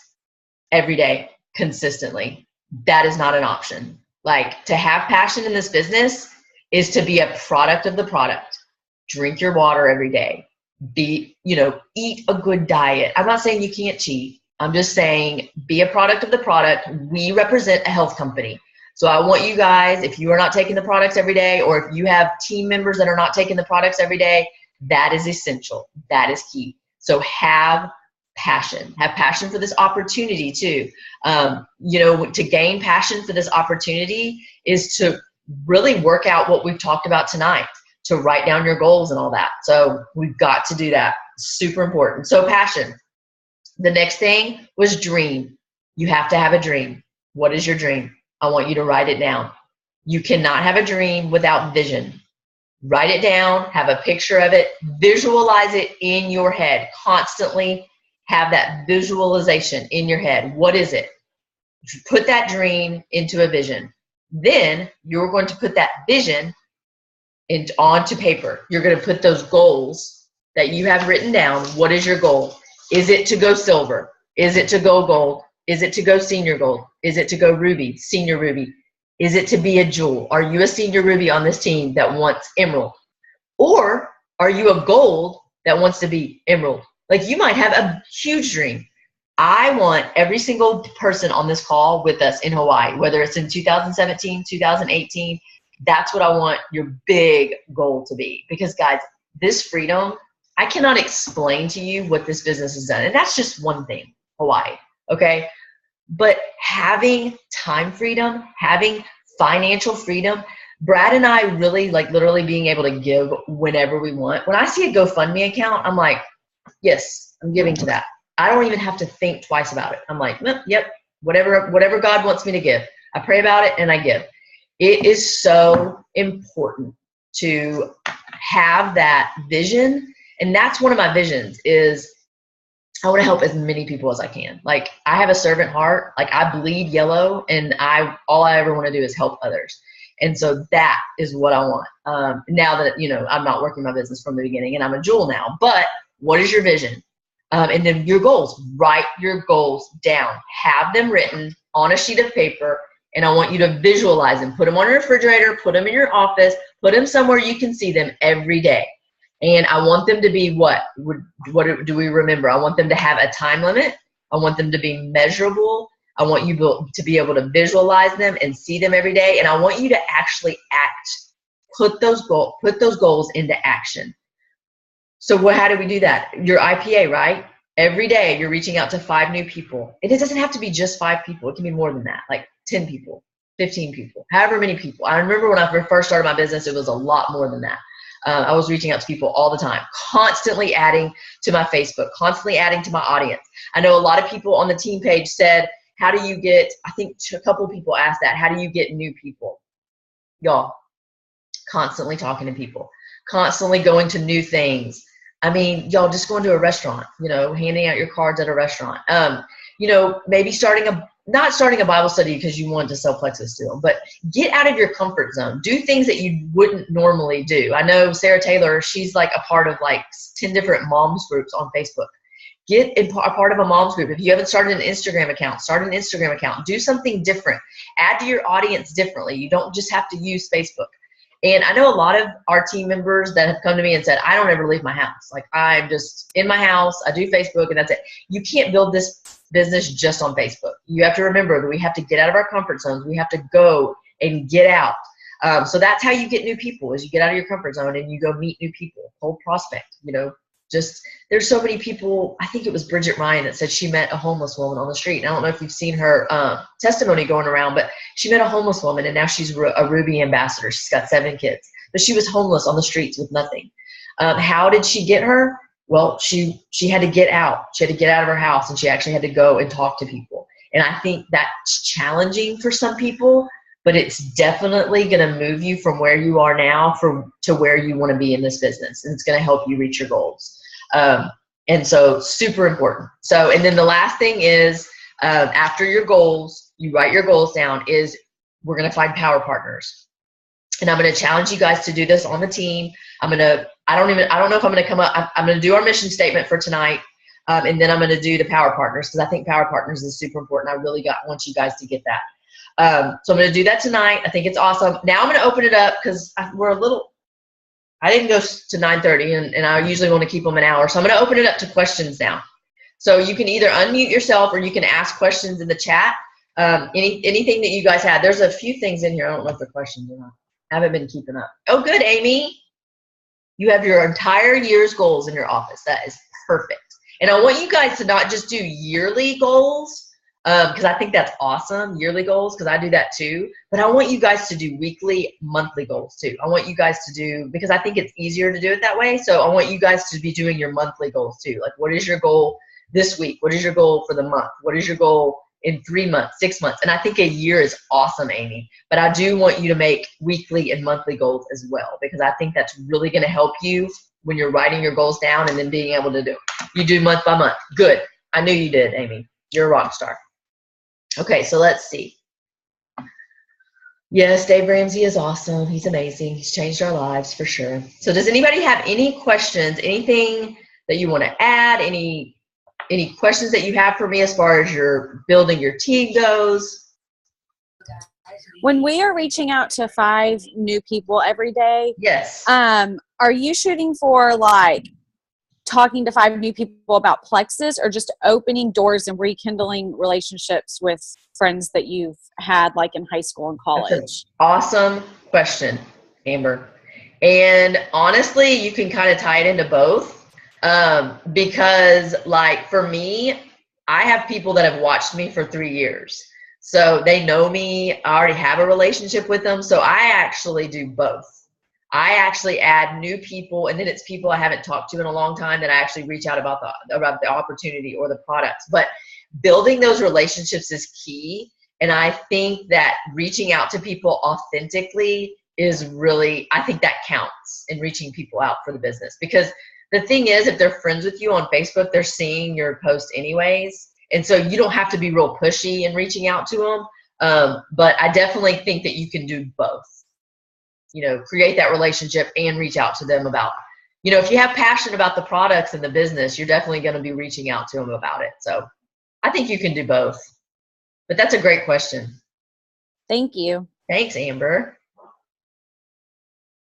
every day consistently. That is not an option. Like, to have passion in this business is to be a product of the product. Drink your water every day. Eat a good diet. I'm not saying you can't cheat. I'm just saying be a product of the product. We represent a health company. So I want you guys, if you are not taking the products every day, or if you have team members that are not taking the products every day, that is essential. That is key. So have passion. Have passion for this opportunity too. To gain passion for this opportunity is to really work out what we've talked about tonight, to write down your goals and all that. So we've got to do that. Super important. So passion. The next thing was dream. You have to have a dream. What is your dream? I want you to write it down. You cannot have a dream without vision. Write it down, have a picture of it, visualize it in your head. Constantly have that visualization in your head. What is it? Put that dream into a vision. Then you're going to put that vision onto paper. You're going to put those goals that you have written down. What is your goal? Is it to go silver? Is it to go gold? Is it to go senior gold? Is it to go ruby, senior ruby? Is it to be a jewel? Are you a senior ruby on this team that wants emerald? Or are you a gold that wants to be emerald? Like, you might have a huge dream. I want every single person on this call with us in Hawaii, whether it's in 2017, 2018, that's what I want your big goal to be. Because guys, this freedom, I cannot explain to you what this business has done. And that's just one thing, Hawaii, okay? But having time freedom, having financial freedom, Brad and I really like literally being able to give whenever we want. When I see a GoFundMe account, I'm like, yes, I'm giving to that. I don't even have to think twice about it. I'm like, yep, whatever God wants me to give. I pray about it and I give. It is so important to have that vision. And that's one of my visions is I want to help as many people as I can. Like, I have a servant heart. Like, I bleed yellow, and all I ever want to do is help others. And so that is what I want. Now that, I'm not working my business from the beginning and I'm a jewel now, but what is your vision? And then your goals, write your goals down, have them written on a sheet of paper. And I want you to visualize them, put them on your refrigerator, put them in your office, put them somewhere you can see them every day. And I want them to be what do we remember? I want them to have a time limit. I want them to be measurable. I want you to be able to visualize them and see them every day. And I want you to actually put those goals into action. So how do we do that? Your IPA, right? Every day you're reaching out to 5 new people. And it doesn't have to be just 5 people. It can be more than that, like 10 people, 15 people, however many people. I remember when I first started my business, it was a lot more than that. I was reaching out to people all the time, constantly adding to my Facebook, constantly adding to my audience. I know a lot of people on the team page said, how do you get, I think a couple people asked that, how do you get new people? Y'all, constantly talking to people, constantly going to new things. I mean, y'all, just going to a restaurant, handing out your cards at a restaurant. Maybe not starting a Bible study because you want to sell Plexus to them, but get out of your comfort zone. Do things that you wouldn't normally do. I know Sarah Taylor, she's like a part of like 10 different moms groups on Facebook. Get a part of a moms group. If you haven't started an Instagram account, start an Instagram account. Do something different. Add to your audience differently. You don't just have to use Facebook. And I know a lot of our team members that have come to me and said, I don't ever leave my house. Like, I'm just in my house. I do Facebook and that's it. You can't build this business just on Facebook. You have to remember that we have to get out of our comfort zones. We have to go and get out. So that's how you get new people, is you get out of your comfort zone and you go meet new people, cold prospect, there's so many people. I think it was Bridget Ryan that said she met a homeless woman on the street. And I don't know if you've seen her testimony going around, but she met a homeless woman and now she's a Ruby ambassador. She's got 7 kids, but she was homeless on the streets with nothing. How did she get her? Well, she had to get out. She had to get out of her house and she actually had to go and talk to people. And I think that's challenging for some people, but it's definitely going to move you from where you are now to where you want to be in this business. And it's going to help you reach your goals. And so super important. So, and then the last thing is, after your goals, you write your goals down, is we're going to find power partners. And I'm going to challenge you guys to do this on the team. I don't know if I'm going to come up. I'm going to do our mission statement for tonight. And then I'm going to do the power partners, because I think power partners is super important. I really want you guys to get that. So I'm going to do that tonight. I think it's awesome. Now I'm going to open it up because I didn't go to 9:30 and I usually want to keep them an hour. So I'm going to open it up to questions now. So you can either unmute yourself or you can ask questions in the chat. Anything that you guys had. There's a few things in here. I don't know if they're questions or not. I haven't been keeping up. Oh, good, Amy. You have your entire year's goals in your office. That is perfect. And I want you guys to not just do yearly goals, because I think that's awesome, yearly goals, because I do that too. But I want you guys to do weekly, monthly goals too. I want you guys to do, because I think it's easier to do it that way. So I want you guys to be doing your monthly goals too. Like, what is your goal this week? What is your goal for the month? What is your goal in 3 months, 6 months? And I think a year is awesome, Amy. But I do want you to make weekly and monthly goals as well, because I think that's really going to help you when you're writing your goals down and then being able to do it. You do month by month. Good. I knew you did, Amy. You're a rock star. Okay, so let's see. Yes, Dave Ramsey is awesome. He's amazing. He's changed our lives for sure. So does anybody have any questions, anything that you want to add, any questions that you have for me as far as your building your team goes? When we are reaching out to 5 new people every day, yes. Are you shooting for like talking to 5 new people about Plexus, or just opening doors and rekindling relationships with friends that you've had like in high school and college? That's an awesome question, Amber. And honestly, you can kind of tie it into both. Because like for me, I have people that have watched me for 3 years. So they know me. I already have a relationship with them. So I actually do both. I actually add new people, and then it's people I haven't talked to in a long time that I actually reach out about the opportunity or the products. But building those relationships is key. And I think that reaching out to people authentically is really, I think that counts in reaching people out for the business. Because the thing is, if they're friends with you on Facebook, they're seeing your post anyways. And so you don't have to be real pushy in reaching out to them. But I definitely think that you can do both. Create that relationship and reach out to them about, if you have passion about the products and the business, you're definitely going to be reaching out to them about it. So I think you can do both. But that's a great question. Thank you. Thanks, Amber.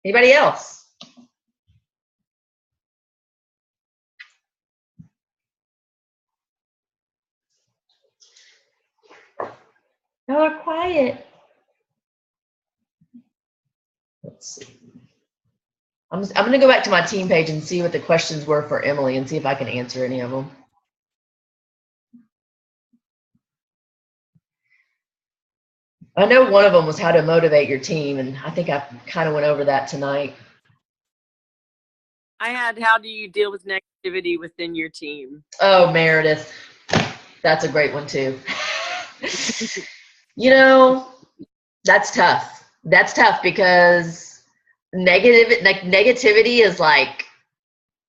Anybody else? Y'all are quiet. Let's see. I'm going to go back to my team page and see what the questions were for Emily and see if I can answer any of them. I know one of them was how to motivate your team, and I think I kind of went over that tonight. I had, how do you deal with negativity within your team? Oh, Meredith. That's a great one too. That's tough. That's tough because negativity is like,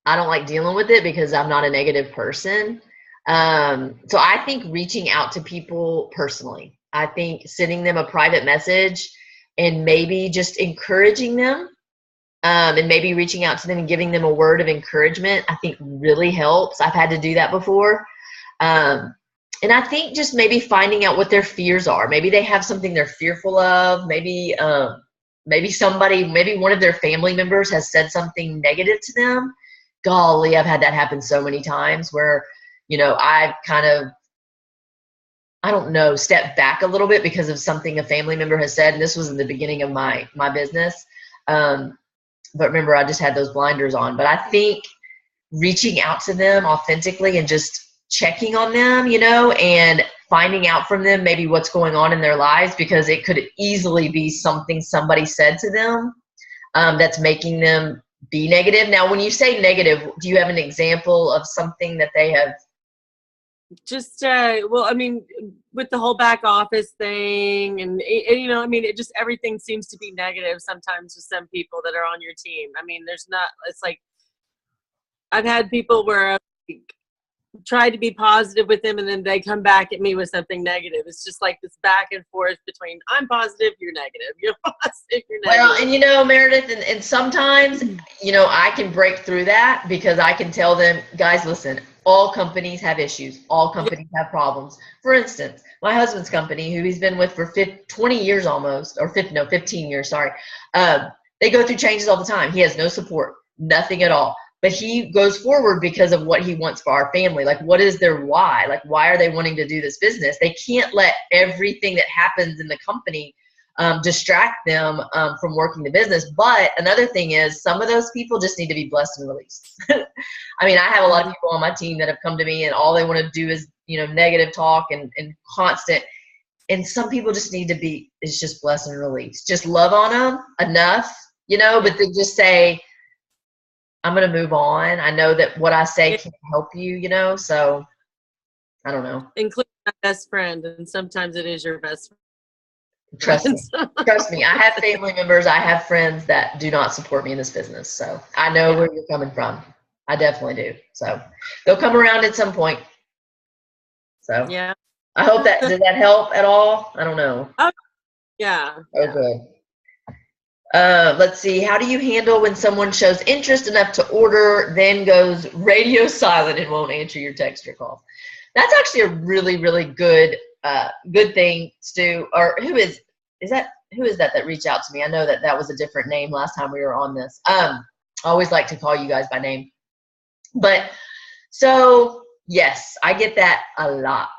I don't like dealing with it because I'm not a negative person. So I think reaching out to people personally, I think sending them a private message and maybe just encouraging them, and maybe reaching out to them and giving them a word of encouragement, I think really helps. I've had to do that before. And I think just maybe finding out what their fears are. Maybe they have something they're fearful of. Maybe one of their family members has said something negative to them. Golly, I've had that happen so many times where, I've kind of, I don't know, stepped back a little bit because of something a family member has said. And this was in the beginning of my business. But remember, I just had those blinders on. But I think reaching out to them authentically and just checking on them, and finding out from them maybe what's going on in their lives, because it could easily be something somebody said to them that's making them be negative. Now, when you say negative, do you have an example of something that they have? Just, well, I mean, with the whole back office thing and it just, everything seems to be negative sometimes with some people that are on your team. I mean, it's like, I've had people where I've tried to be positive with them and then they come back at me with something negative. It's just like this back and forth between I'm positive, you're negative. You're positive, you're negative. Well, and Meredith, and sometimes, I can break through that because I can tell them, guys, listen, all companies have issues. All companies have problems. For instance, my husband's company, who he's been with for 20 years almost, or 15 years, sorry. They go through changes all the time. He has no support, nothing at all. But he goes forward because of what he wants for our family. Like, what is their why? Like, why are they wanting to do this business? They can't let everything that happens in the company distract them from working the business. But another thing is, some of those people just need to be blessed and released. I mean, I have a lot of people on my team that have come to me and all they want to do is, negative talk and constant. And some people just need to be, it's just blessed and released. Just love on them enough, but they just say, I'm going to move on. I know that what I say can't help you, so I don't know. Including my best friend, and sometimes it is your best friend. Trust me. I have family members, I have friends that do not support me in this business, so I know where you're coming from. I definitely do. So they'll come around at some point. So yeah, I hope that, did that help at all? I don't know. Yeah. Okay. Let's see. How do you handle when someone shows interest enough to order, then goes radio silent and won't answer your text or calls? That's actually a really, really good thing, Stu. Or who is that reached out to me? I know that was a different name last time we were on this. I always like to call you guys by name. But so yes, I get that a lot.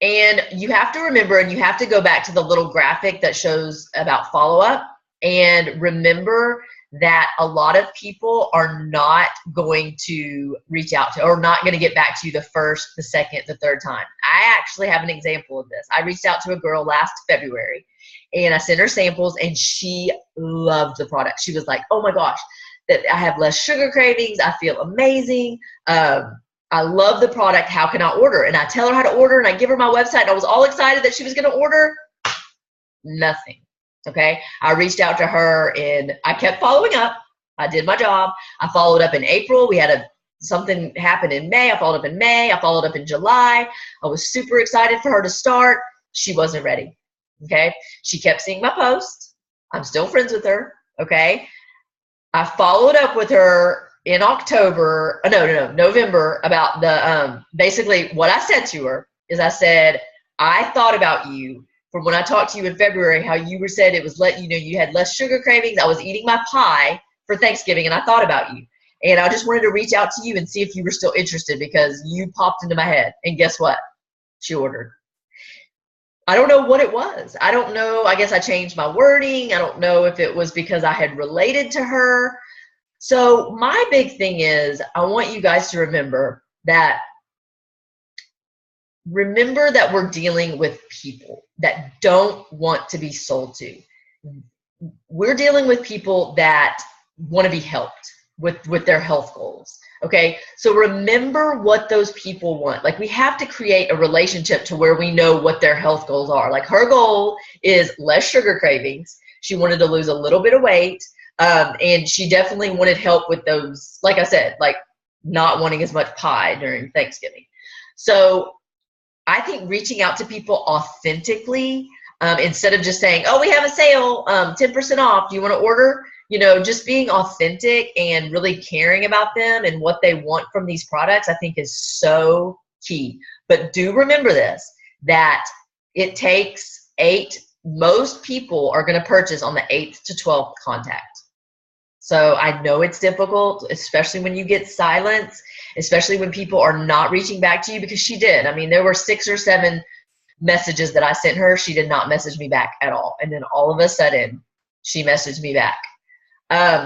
And you have to remember, and you have to go back to the little graphic that shows about follow-up, and remember that a lot of people are not going to reach out to, or not going to get back to you the first, the second, the third time. I actually have an example of this. I reached out to a girl last February, and I sent her samples, and she loved the product. She was like, oh my gosh, that I have less sugar cravings. I feel amazing. I love the product. How can I order? And I tell her how to order, and I give her my website, and I was all excited that she was going to order. Nothing. Okay. I reached out to her, and I kept following up. I did my job. I followed up in April. We had something happen in May. I followed up in May. I followed up in July. I was super excited for her to start. She wasn't ready. Okay. She kept seeing my posts. I'm still friends with her. Okay. I followed up with her in November about basically what I said to her is I said, I thought about you from when I talked to you in February, how you said it was you had less sugar cravings. I was eating my pie for Thanksgiving, and I thought about you. And I just wanted to reach out to you and see if you were still interested, because you popped into my head. And guess what? She ordered. I don't know what it was. I don't know. I guess I changed my wording. I don't know if it was because I had related to her. So my big thing is, I want you guys to remember that we're dealing with people that don't want to be sold to. We're dealing with people that want to be helped with their health goals. Okay. So remember what those people want. Like, we have to create a relationship to where we know what their health goals are. Like, her goal is less sugar cravings. She wanted to lose a little bit of weight. And she definitely wanted help with those, like I said, like not wanting as much pie during Thanksgiving. So I think reaching out to people authentically, instead of just saying, oh, we have a sale, 10% off, do you want to order? Just being authentic and really caring about them and what they want from these products, I think is so key. But do remember this, that it takes most people are going to purchase on the 8th to 12th contact. So I know it's difficult, especially when you get silence, especially when people are not reaching back to you, because she did. I mean, there were 6 or 7 messages that I sent her. She did not message me back at all. And then all of a sudden, she messaged me back.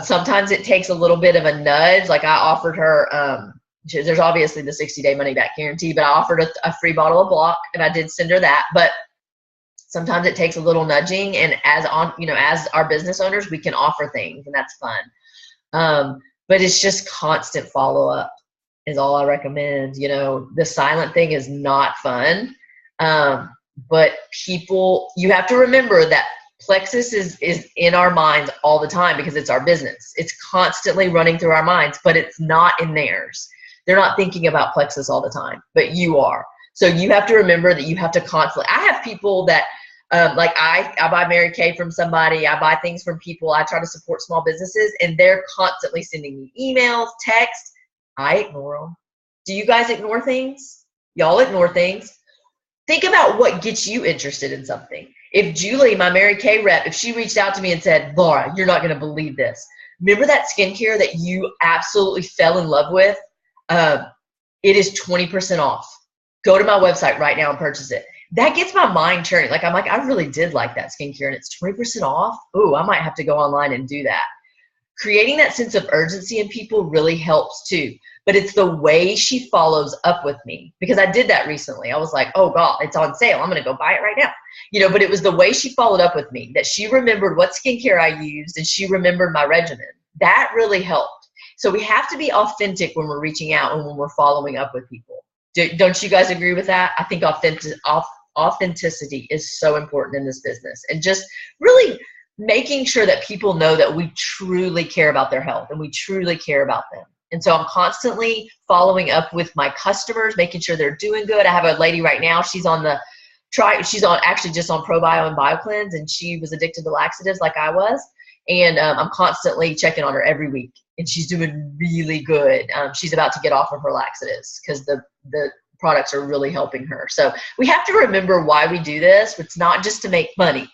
Sometimes it takes a little bit of a nudge. Like, I offered her, there's obviously the 60-day money-back guarantee, but I offered a free bottle of Block, and I did send her that. But sometimes it takes a little nudging, and as our business owners, we can offer things, and that's fun. But it's just constant follow-up is all I recommend. The silent thing is not fun. But you have to remember that Plexus is in our minds all the time, because it's our business. It's constantly running through our minds, but it's not in theirs. They're not thinking about Plexus all the time, but you are. So you have to remember that you have to constantly, I have people that, like I buy Mary Kay from somebody, I buy things from people, I try to support small businesses, and they're constantly sending me emails, texts. I ignore them. Do you guys ignore things? Y'all ignore things. Think about what gets you interested in something. If Julie, my Mary Kay rep, if she reached out to me and said, Laura, you're not going to believe this. Remember that skincare that you absolutely fell in love with? It is 20% off. Go to my website right now and purchase it. That gets my mind churning. I'm like, I really did like that skincare, and it's 20% off. Ooh, I might have to go online and do that. Creating that sense of urgency in people really helps too. But it's the way she follows up with me, because I did that recently. I was like, oh God, it's on sale. I'm going to go buy it right now. But it was the way she followed up with me, that she remembered what skincare I used, and she remembered my regimen. That really helped. So we have to be authentic when we're reaching out and when we're following up with people. Don't you guys agree with that? I think authenticity is so important in this business, and just really making sure that people know that we truly care about their health and we truly care about them. And so I'm constantly following up with my customers, making sure they're doing good. I have a lady right now, she's on the she's actually just on ProBio and BioCleanse, and she was addicted to laxatives like I was. And I'm constantly checking on her every week, and she's doing really good. She's about to get off of her laxatives because the products are really helping her. So we have to remember why we do this. It's not just to make money.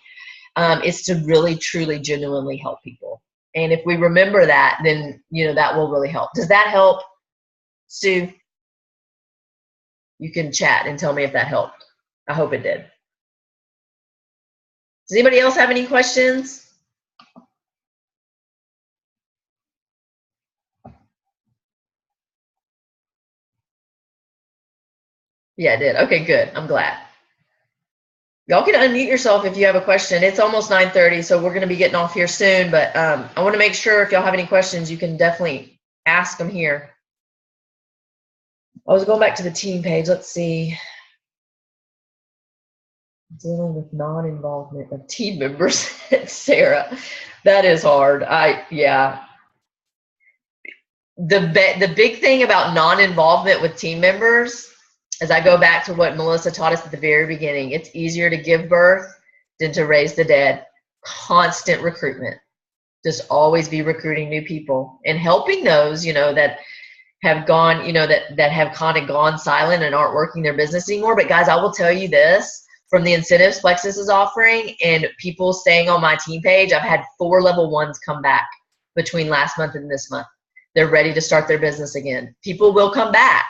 It's to really, truly, genuinely help people. And if we remember that, then, that will really help. Does that help, Stu? You can chat and tell me if that helped. I hope it did. Does anybody else have any questions? Yeah, it did. Okay, good. I'm glad. Y'all can unmute yourself if you have a question. It's almost 9:30, so we're going to be getting off here soon. But I want to make sure if y'all have any questions, you can definitely ask them here. I was going back to the team page. Let's see. Dealing with non-involvement of team members. Sarah, that is hard. Yeah. The big thing about non-involvement with team members, as I go back to what Melissa taught us at the very beginning, it's easier to give birth than to raise the dead. Constant recruitment. Just always be recruiting new people and helping those, that have gone, that have kind of gone silent and aren't working their business anymore. But guys, I will tell you this, from the incentives Plexus is offering and people staying on my team page, I've had 4 level 1s come back between last month and this month. They're ready to start their business again. People will come back,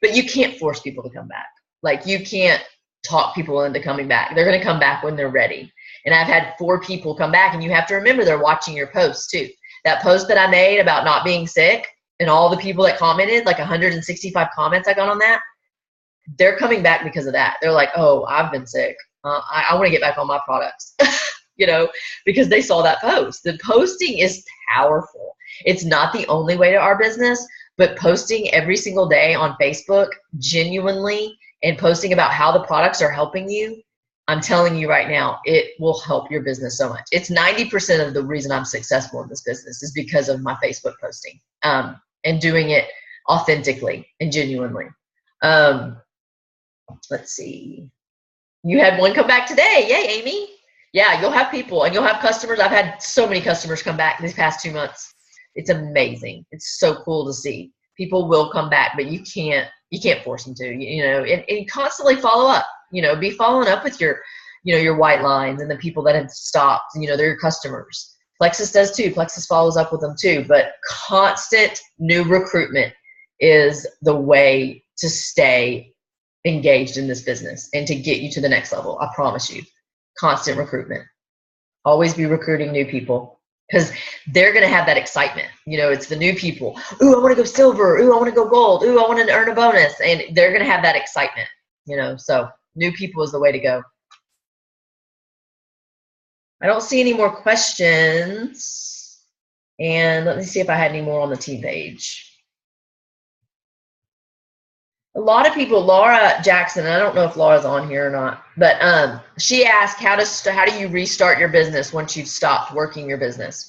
but you can't force people to come back. Like, you can't talk people into coming back. They're going to come back when they're ready. And I've had 4 people come back, and you have to remember they're watching your posts too. That post that I made about not being sick and all the people that commented, like 165 comments I got on that, they're coming back because of that. They're like, oh, I've been sick. I want to get back on my products, because they saw that post. The posting is powerful. It's not the only way to our business, but posting every single day on Facebook genuinely and posting about how the products are helping you, I'm telling you right now, it will help your business so much. It's 90% of the reason I'm successful in this business is because of my Facebook posting and doing it authentically and genuinely. Let's see. You had one come back today. Yay, Amy. Yeah, you'll have people and you'll have customers. I've had so many customers come back these past 2 months. It's amazing. It's so cool to see. People will come back, but you can't force them to, and constantly follow up, be following up with your white lines and the people that have stopped, they're your customers. Plexus does too. Plexus follows up with them too, but constant new recruitment is the way to stay engaged in this business and to get you to the next level. I promise you. Constant recruitment. Always be recruiting new people because they're going to have that excitement. It's the new people. Ooh, I want to go silver. Ooh, I want to go gold. Ooh, I want to earn a bonus. And they're going to have that excitement, so new people is the way to go. I don't see any more questions. And let me see if I had any more on the team page. A lot of people, Laura Jackson, I don't know if Laura's on here or not, but she asked, how do you restart your business once you've stopped working your business?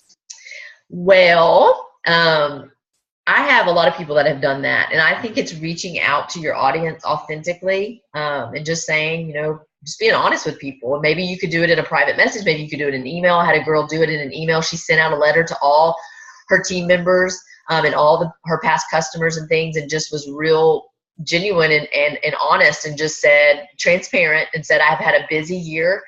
Well, I have a lot of people that have done that, and I think it's reaching out to your audience authentically and just saying, just being honest with people. And maybe you could do it in a private message. Maybe you could do it in an email. I had a girl do it in an email. She sent out a letter to all her team members and all her past customers and things, and just was real genuine and honest, and just said, transparent, and said, I've had a busy year,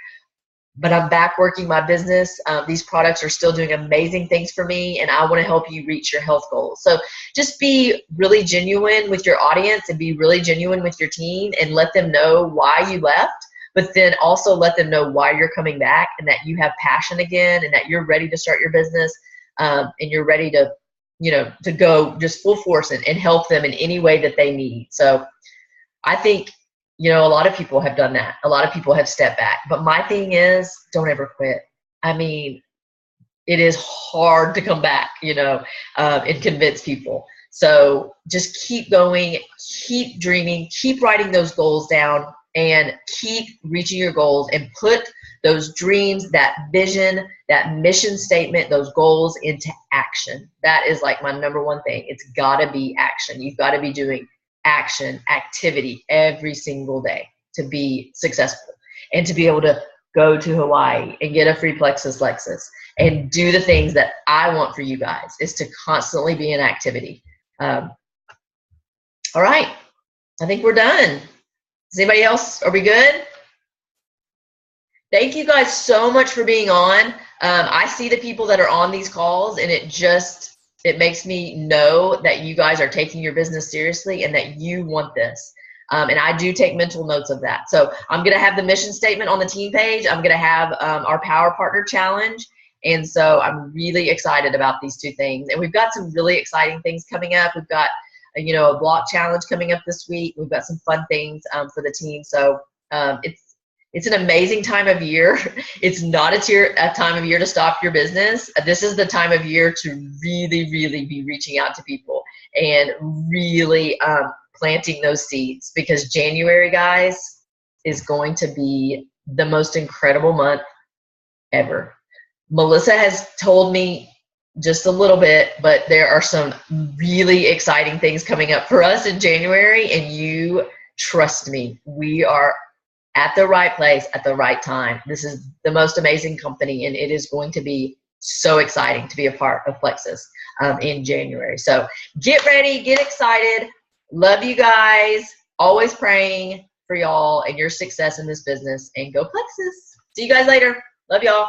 but I'm back working my business. These products are still doing amazing things for me, and I want to help you reach your health goals. So just be really genuine with your audience and be really genuine with your team, and let them know why you left, but then also let them know why you're coming back, and that you have passion again, and that you're ready to start your business, and you're ready to to go just full force and help them in any way that they need. So I think, a lot of people have done that. A lot of people have stepped back. But my thing is, don't ever quit. I mean, it is hard to come back, and convince people. So just keep going, keep dreaming, keep writing those goals down, and keep reaching your goals, and put those dreams, that vision, that mission statement, those goals into action. That is like my number one thing. It's got to be action. You've got to be doing action, activity every single day to be successful. and to be able to go to Hawaii and get a free Plexus Lexus and do the things that I want for you guys, is to constantly be in activity. All right. I think we're done. Does anybody else? Are we good? Thank you guys so much for being on. I see the people that are on these calls, and it makes me know that you guys are taking your business seriously and that you want this. And I do take mental notes of that. So I'm going to have the mission statement on the team page. I'm going to have our Power Partner Challenge. And so I'm really excited about these two things. And we've got some really exciting things coming up. We've got, a block challenge coming up this week. We've got some fun things for the team. So it's an amazing time of year. It's not a time of year to stop your business. This is the time of year to really, really be reaching out to people and really planting those seeds, because January, guys, is going to be the most incredible month ever. Melissa has told me just a little bit, but there are some really exciting things coming up for us in January, and you trust me, we are at the right place at the right time. This is the most amazing company, and it is going to be so exciting to be a part of Plexus in January. So get ready, get excited. Love you guys. Always praying for y'all and your success in this business, and go Plexus. See you guys later. Love y'all.